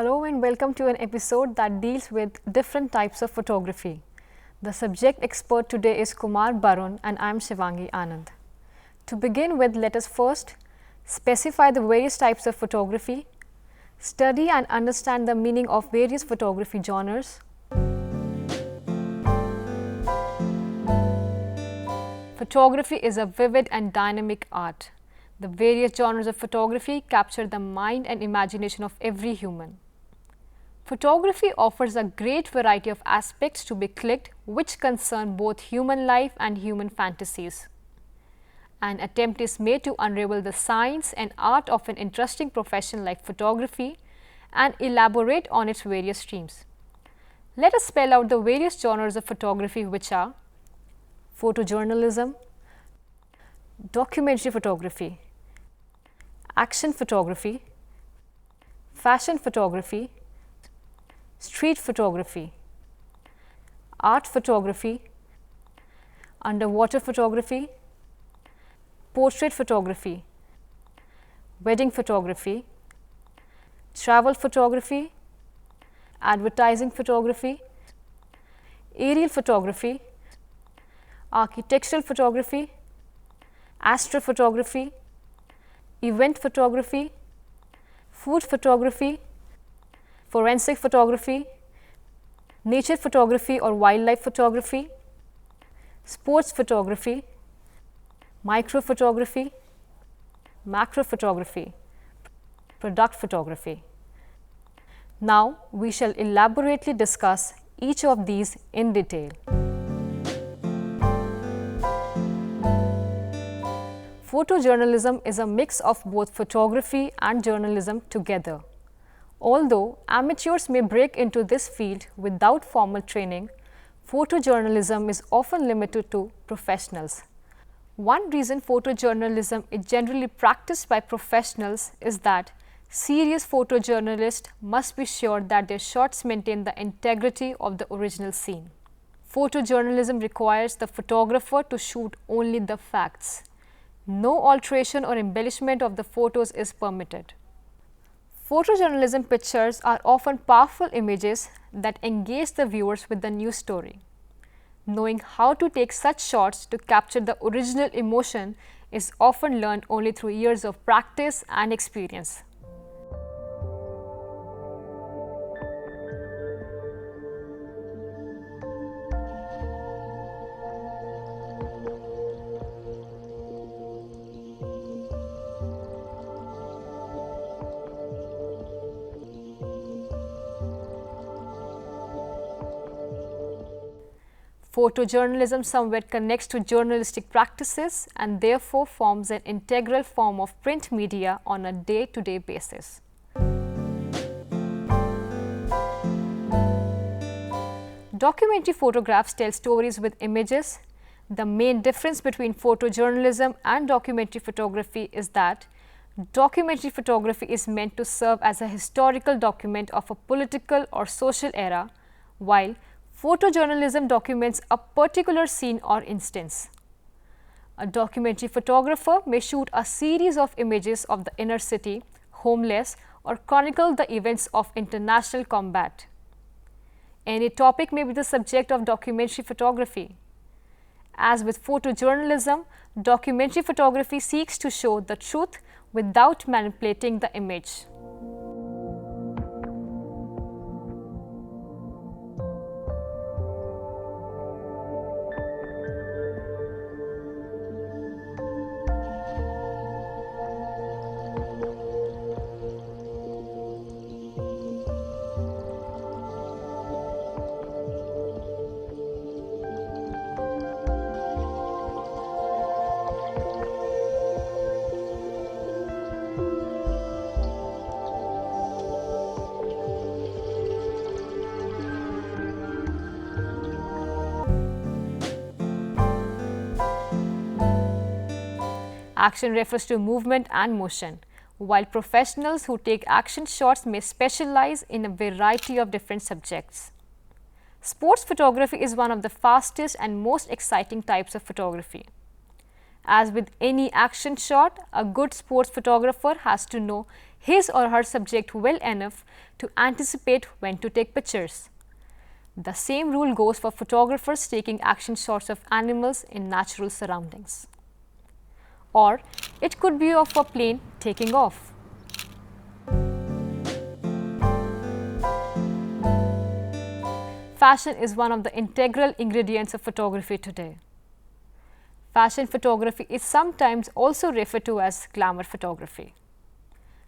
Hello and welcome to an episode that deals with different types of photography. The subject expert today is Kumar Barun and I am Shivangi Anand. To begin with, let us first specify the various types of photography, study and understand the meaning of various photography genres. Photography is a vivid and dynamic art. The various genres of photography capture the mind and imagination of every human. Photography offers a great variety of aspects to be clicked which concern both human life and human fantasies. An attempt is made to unravel the science and art of an interesting profession like photography and elaborate on its various streams. Let us spell out the various genres of photography, which are photojournalism, documentary photography, action photography, fashion photography, street photography, art photography, underwater photography, portrait photography, wedding photography, travel photography, advertising photography, aerial photography, architectural photography, astrophotography, event photography, food photography, forensic photography, nature photography or wildlife photography, sports photography, micro photography, macro photography, product photography. Now, we shall elaborately discuss each of these in detail. Photojournalism is a mix of both photography and journalism together. Although amateurs may break into this field without formal training, photojournalism is often limited to professionals. One reason photojournalism is generally practiced by professionals is that serious photojournalists must be sure that their shots maintain the integrity of the original scene. Photojournalism requires the photographer to shoot only the facts. No alteration or embellishment of the photos is permitted. Photojournalism pictures are often powerful images that engage the viewers with the news story. Knowing how to take such shots to capture the original emotion is often learned only through years of practice and experience. Photojournalism somewhere connects to journalistic practices and therefore forms an integral form of print media on a day-to-day basis. Documentary photographs tell stories with images. The main difference between photojournalism and documentary photography is that documentary photography is meant to serve as a historical document of a political or social era, while photojournalism documents a particular scene or instance. A documentary photographer may shoot a series of images of the inner city, homeless, or chronicle the events of international combat. Any topic may be the subject of documentary photography. As with photojournalism, documentary photography seeks to show the truth without manipulating the image. Action refers to movement and motion, while professionals who take action shots may specialize in a variety of different subjects. Sports photography is one of the fastest and most exciting types of photography. As with any action shot, a good sports photographer has to know his or her subject well enough to anticipate when to take pictures. The same rule goes for photographers taking action shots of animals in natural surroundings. Or it could be of a plane taking off. Fashion is one of the integral ingredients of photography today. Fashion photography is sometimes also referred to as glamour photography.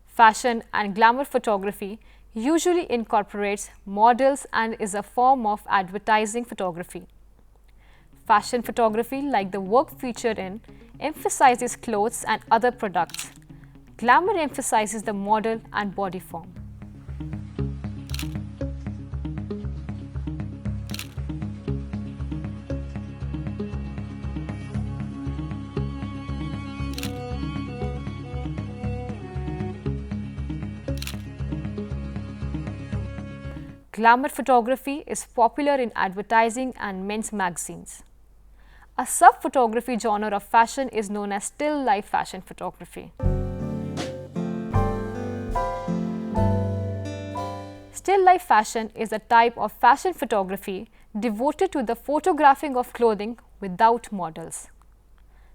Fashion and glamour photography usually incorporates models and is a form of advertising photography. Fashion photography, like the work featured in, emphasizes clothes and other products. Glamour emphasizes the model and body form. Glamour photography is popular in advertising and men's magazines. A sub-photography genre of fashion is known as still life fashion photography. Still life fashion is a type of fashion photography devoted to the photographing of clothing without models.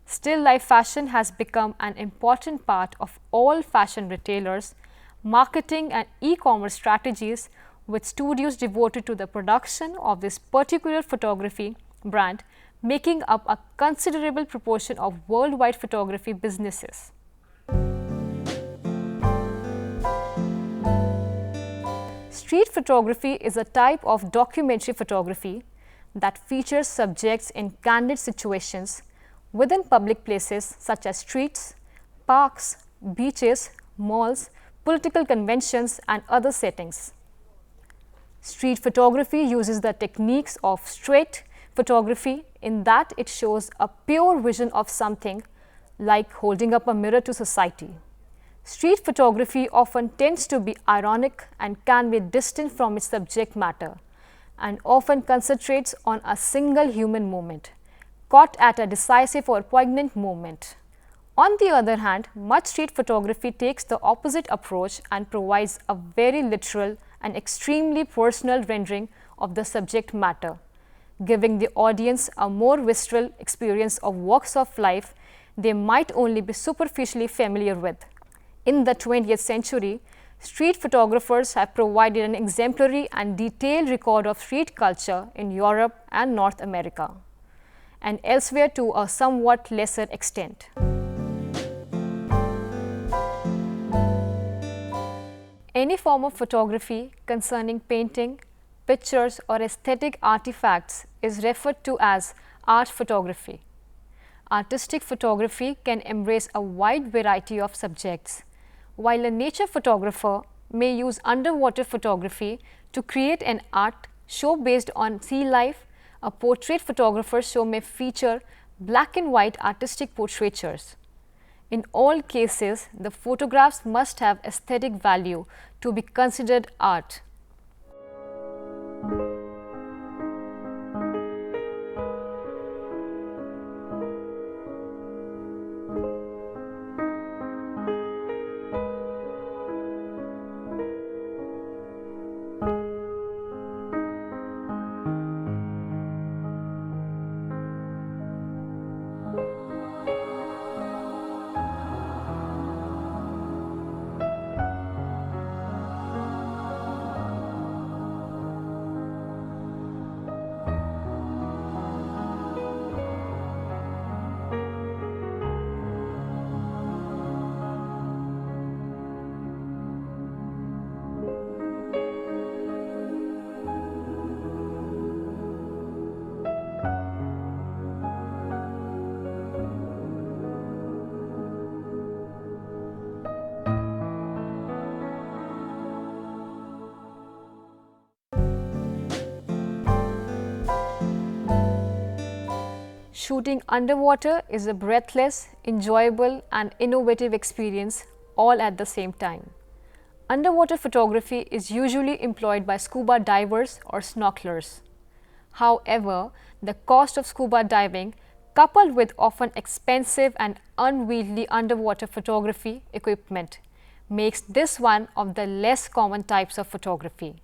Still life fashion has become an important part of all fashion retailers, marketing and e-commerce strategies, with studios devoted to the production of this particular photography brand making up a considerable proportion of worldwide photography businesses. Street photography is a type of documentary photography that features subjects in candid situations within public places such as streets, parks, beaches, malls, political conventions and other settings. Street photography uses the techniques of straight photography in that it shows a pure vision of something, like holding up a mirror to society. Street photography often tends to be ironic and can be distant from its subject matter, and often concentrates on a single human moment, caught at a decisive or poignant moment. On the other hand, much street photography takes the opposite approach and provides a very literal and extremely personal rendering of the subject matter, giving the audience a more visceral experience of walks of life they might only be superficially familiar with. In the 20th century, street photographers have provided an exemplary and detailed record of street culture in Europe and North America, and elsewhere to a somewhat lesser extent. Any form of photography concerning painting, pictures or aesthetic artifacts is referred to as art photography. Artistic photography can embrace a wide variety of subjects, while a nature photographer may use underwater photography to create an art show based on sea life. A portrait photographer's show may feature black and white artistic portraitures. In all cases, the photographs must have aesthetic value to be considered art. Shooting underwater is a breathless, enjoyable and innovative experience all at the same time. Underwater photography is usually employed by scuba divers or snorkelers. However, the cost of scuba diving, coupled with often expensive and unwieldy underwater photography equipment, makes this one of the less common types of photography.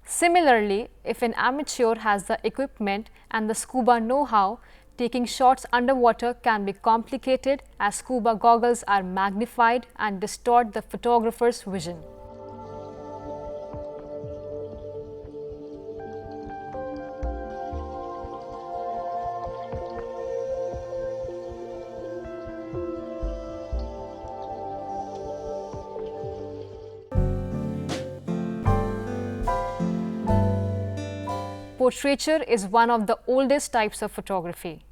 Similarly, if an amateur has the equipment and the scuba know-how, taking shots underwater can be complicated as scuba goggles are magnified and distort the photographer's vision. Portraiture is one of the oldest types of photography.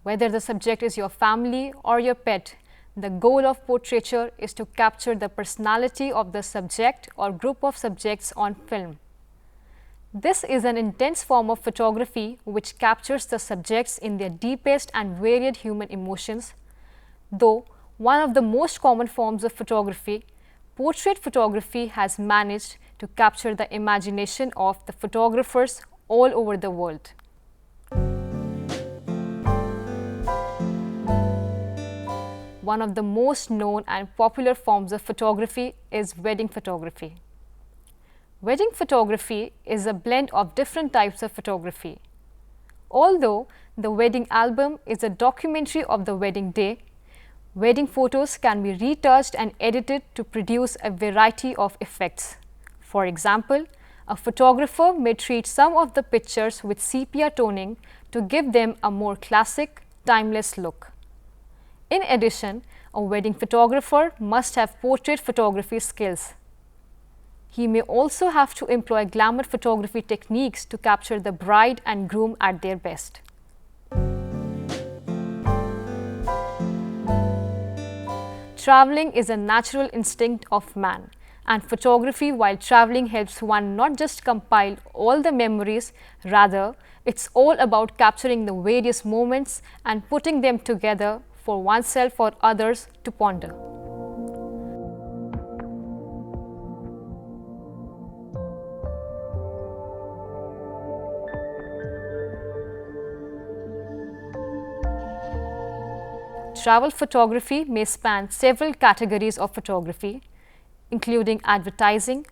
Whether the subject is your family or your pet, the goal of portraiture is to capture the personality of the subject or group of subjects on film. This is an intense form of photography which captures the subjects in their deepest and varied human emotions. Though one of the most common forms of photography, portrait photography has managed to capture the imagination of the photographers all over the world. One of the most known and popular forms of photography is wedding photography. Wedding photography is a blend of different types of photography. Although the wedding album is a documentary of the wedding day, wedding photos can be retouched and edited to produce a variety of effects. For example, a photographer may treat some of the pictures with sepia toning to give them a more classic, timeless look. In addition, a wedding photographer must have portrait photography skills. He may also have to employ glamour photography techniques to capture the bride and groom at their best. Traveling is a natural instinct of man, and photography while traveling helps one not just compile all the memories, rather it's all about capturing the various moments and putting them together for oneself or others to ponder. Travel photography may span several categories of photography, including advertising,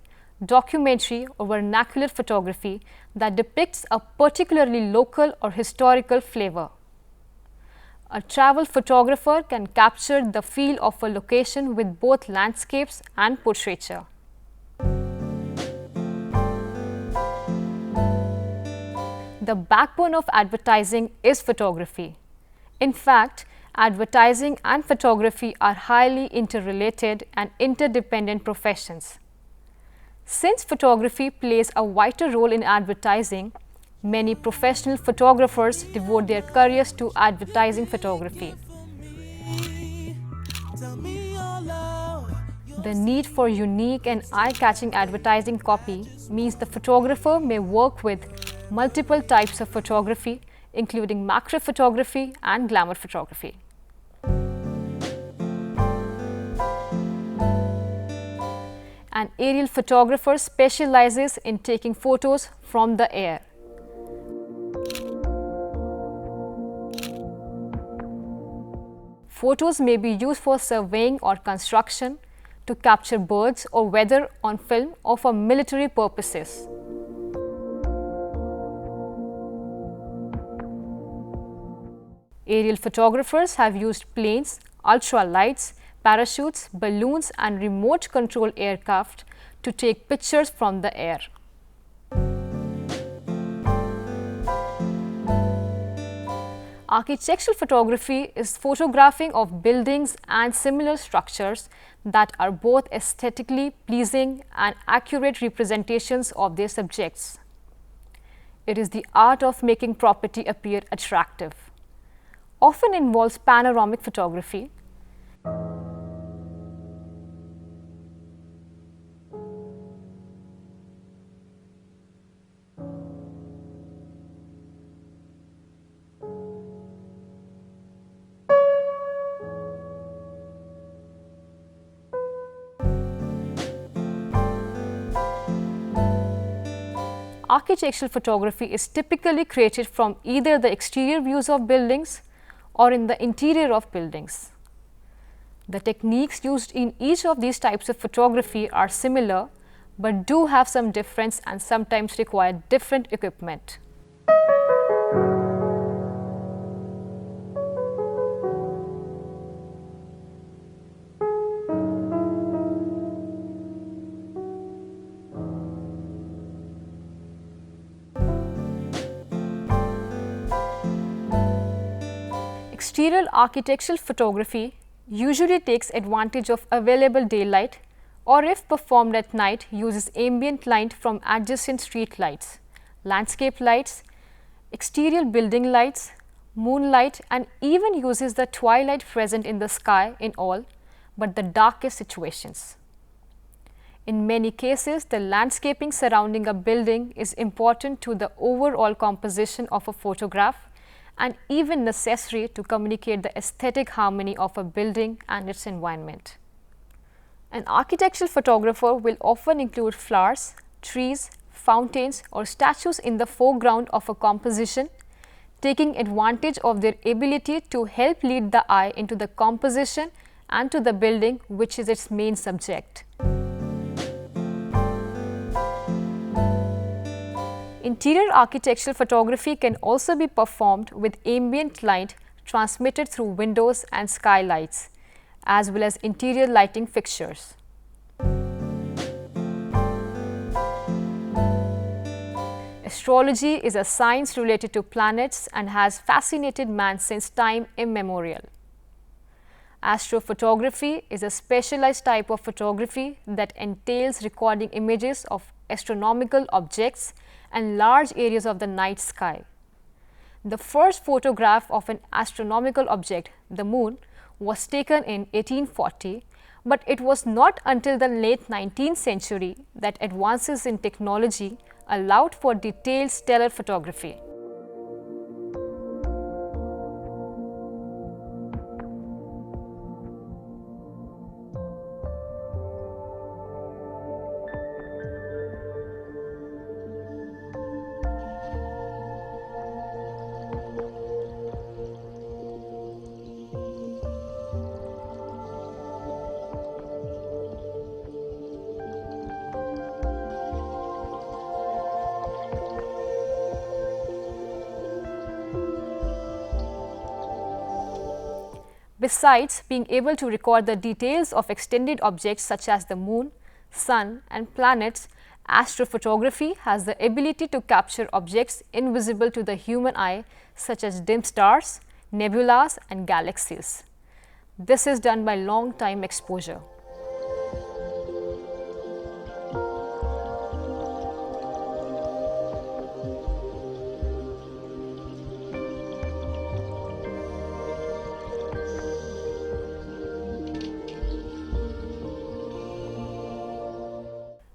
documentary or vernacular photography that depicts a particularly local or historical flavor. A travel photographer can capture the feel of a location with both landscapes and portraiture. The backbone of advertising is photography. In fact, advertising and photography are highly interrelated and interdependent professions. Since photography plays a vital role in advertising, many professional photographers devote their careers to advertising photography. The need for unique and eye-catching advertising copy means the photographer may work with multiple types of photography, including macro photography and glamour photography. An aerial photographer specializes in taking photos from the air. Photos may be used for surveying or construction, to capture birds or weather on film, or for military purposes. Aerial photographers have used planes, ultralights, parachutes, balloons and remote control aircraft to take pictures from the air. Architectural photography is photographing of buildings and similar structures that are both aesthetically pleasing and accurate representations of their subjects. It is the art of making property appear attractive. Often involves panoramic photography. Architectural photography is typically created from either the exterior views of buildings or in the interior of buildings. The techniques used in each of these types of photography are similar, but do have some difference and sometimes require different equipment. Exterior architectural photography usually takes advantage of available daylight, or if performed at night, uses ambient light from adjacent street lights, landscape lights, exterior building lights, moonlight, and even uses the twilight present in the sky in all but the darkest situations. In many cases, the landscaping surrounding a building is important to the overall composition of a photograph and even necessary to communicate the aesthetic harmony of a building and its environment. An architectural photographer will often include flowers, trees, fountains, or statues in the foreground of a composition, taking advantage of their ability to help lead the eye into the composition and to the building, which is its main subject. Interior architectural photography can also be performed with ambient light transmitted through windows and skylights, as well as interior lighting fixtures. Astrology is a science related to planets and has fascinated man since time immemorial. Astrophotography is a specialized type of photography that entails recording images of astronomical objects and large areas of the night sky. The first photograph of an astronomical object, the moon, was taken in 1840, but it was not until the late 19th century that advances in technology allowed for detailed stellar photography. Besides being able to record the details of extended objects such as the moon, sun, and planets, astrophotography has the ability to capture objects invisible to the human eye such as dim stars, nebulas, and galaxies. This is done by long time exposure.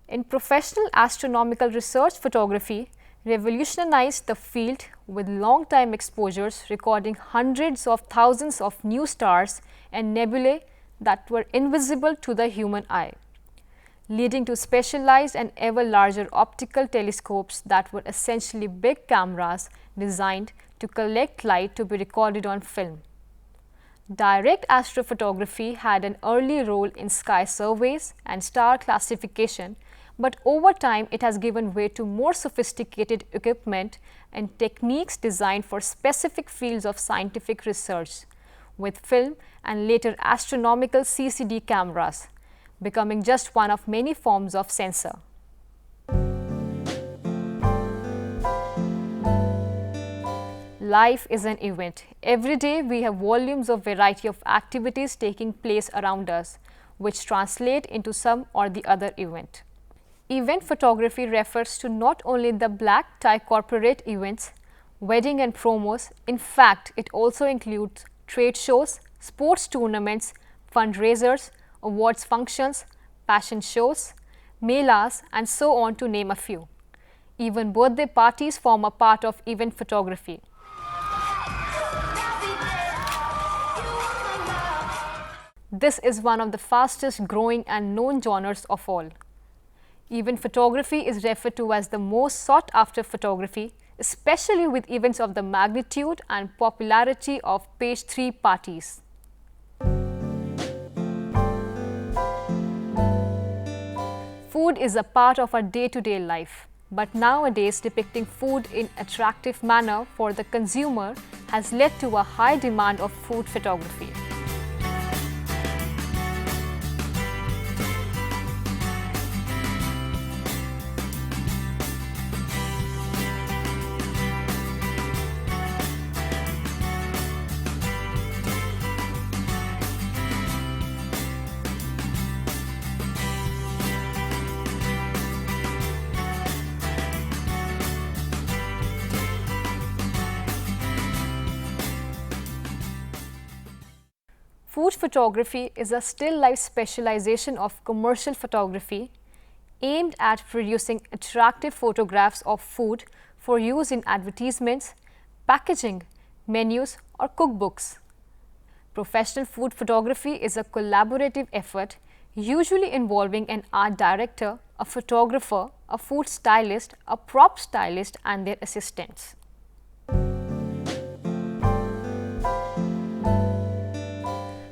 In professional astronomical research, photography revolutionized the field with long time exposures recording hundreds of thousands of new stars and nebulae that were invisible to the human eye, leading to specialized and ever larger optical telescopes that were essentially big cameras designed to collect light to be recorded on film. Direct astrophotography had an early role in sky surveys and star classification, but over time it has given way to more sophisticated equipment and techniques designed for specific fields of scientific research, with film and later astronomical CCD cameras becoming just one of many forms of sensor. Life is an event. Every day we have volumes of variety of activities taking place around us, which translate into some or the other event. Event photography refers to not only the black tie corporate events, wedding and promos. In fact, it also includes trade shows, sports tournaments, fundraisers, awards functions, fashion shows, melas, and so on, to name a few. Even birthday parties form a part of event photography. This is one of the fastest growing and known genres of all. Event photography is referred to as the most sought after photography, especially with events of the magnitude and popularity of page 3 parties. Food is a part of our day-to-day life, but nowadays depicting food in attractive manner for the consumer has led to a high demand of food photography. Food photography is a still life specialization of commercial photography aimed at producing attractive photographs of food for use in advertisements, packaging, menus, or cookbooks. Professional food photography is a collaborative effort usually involving an art director, a photographer, a food stylist, a prop stylist, and their assistants.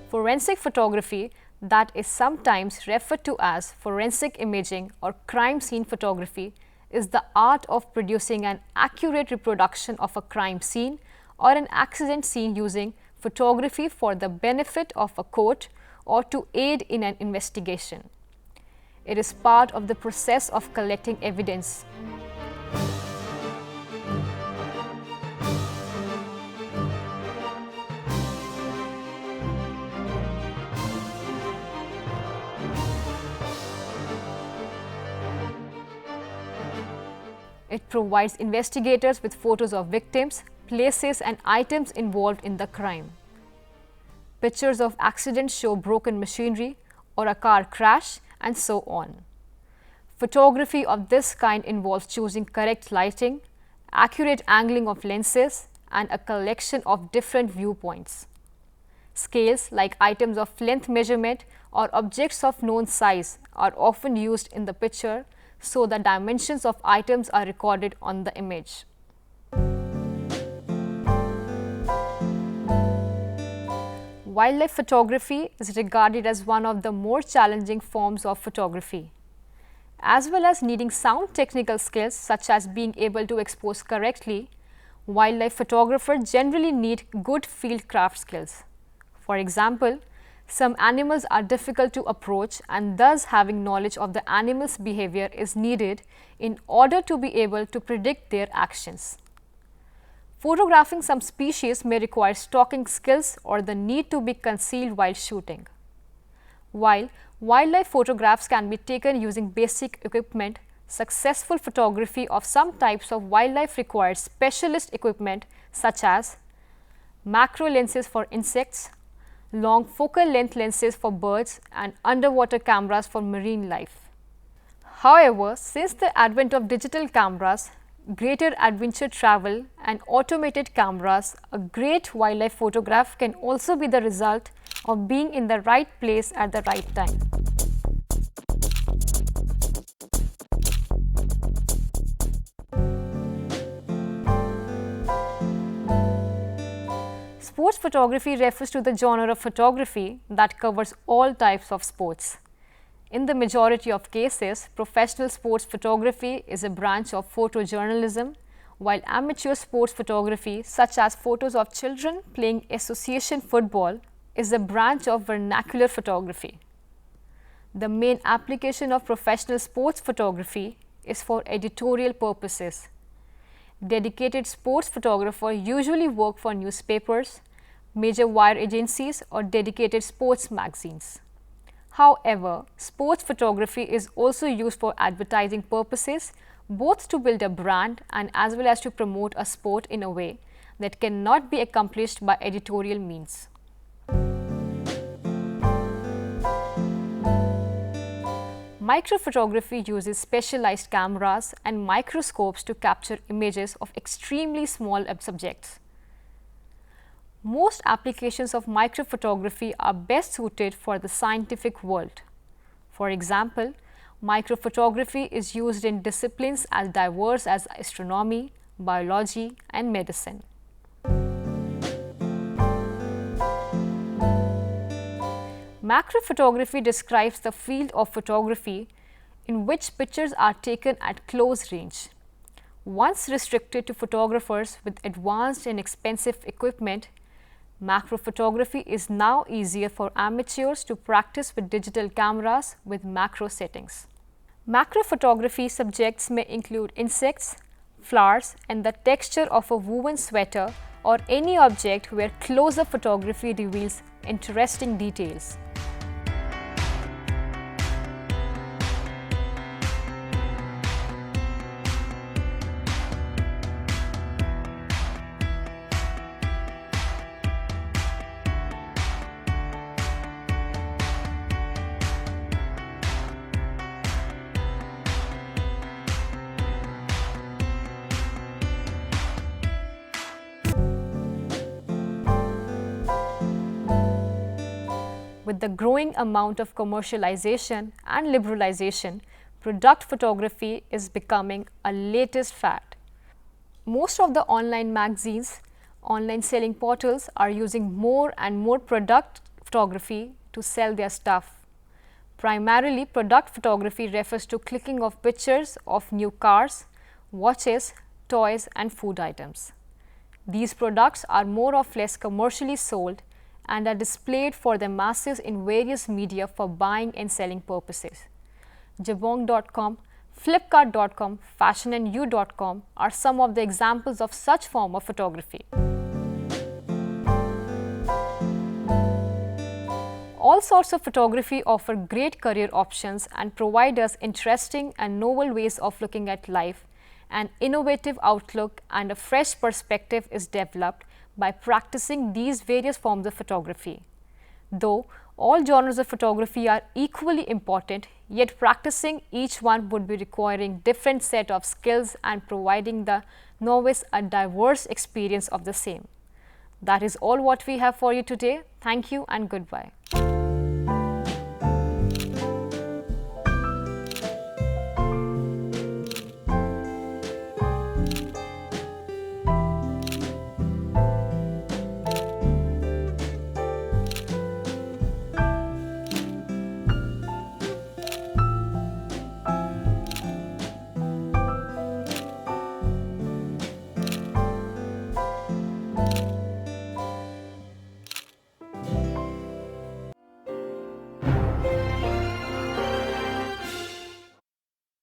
Forensic photography, that is sometimes referred to as forensic imaging or crime scene photography, is the art of producing an accurate reproduction of a crime scene or an accident scene using photography for the benefit of a court or to aid in an investigation. It is part of the process of collecting evidence. It provides investigators with photos of victims, places, and items involved in the crime. Pictures of accidents show broken machinery or a car crash, and so on. Photography of this kind involves choosing correct lighting, accurate angling of lenses, and a collection of different viewpoints. Scales like items of length measurement or objects of known size are often used in the picture, so the dimensions of items are recorded on the image. Wildlife photography is regarded as one of the more challenging forms of photography. As well as needing sound technical skills such as being able to expose correctly, wildlife photographers generally need good field craft skills. For example, some animals are difficult to approach, and thus having knowledge of the animal's behavior is needed in order to be able to predict their actions. Photographing some species may require stalking skills or the need to be concealed while shooting. While wildlife photographs can be taken using basic equipment, successful photography of some types of wildlife requires specialist equipment such as macro lenses for insects, long focal length lenses for birds, and underwater cameras for marine life. However, since the advent of digital cameras, greater adventure travel, and automated cameras, a great wildlife photograph can also be the result of being in the right place at the right time. Sports photography refers to the genre of photography that covers all types of sports. In the majority of cases, professional sports photography is a branch of photojournalism, while amateur sports photography, such as photos of children playing association football, is a branch of vernacular photography. The main application of professional sports photography is for editorial purposes. Dedicated sports photographers usually work for newspapers, major wire agencies, or dedicated sports magazines. However, sports photography is also used for advertising purposes, both to build a brand and as well as to promote a sport in a way that cannot be accomplished by editorial means. Microphotography uses specialized cameras and microscopes to capture images of extremely small subjects. Most applications of microphotography are best suited for the scientific world. For example, microphotography is used in disciplines as diverse as astronomy, biology, and medicine. Macrophotography describes the field of photography in which pictures are taken at close range. Once restricted to photographers with advanced and expensive equipment, macro photography is now easier for amateurs to practice with digital cameras with macro settings. Macro photography subjects may include insects, flowers, and the texture of a woven sweater or any object where close-up photography reveals interesting details. With the growing amount of commercialization and liberalization, product photography is becoming a latest fad. Most of the online magazines, online selling portals are using more and more product photography to sell their stuff. Primarily, product photography refers to clicking of pictures of new cars, watches, toys, and food items. These products are more or less commercially sold and are displayed for the masses in various media for buying and selling purposes. Jabong.com, Flipkart.com, FashionandYou.com are some of the examples of such form of photography. All sorts of photography offer great career options and provide us interesting and novel ways of looking at life. An innovative outlook and a fresh perspective is developed by practicing these various forms of photography. Though all genres of photography are equally important, yet practicing each one would be requiring different set of skills and providing the novice a diverse experience of the same. That is all what we have for you today. Thank you and goodbye.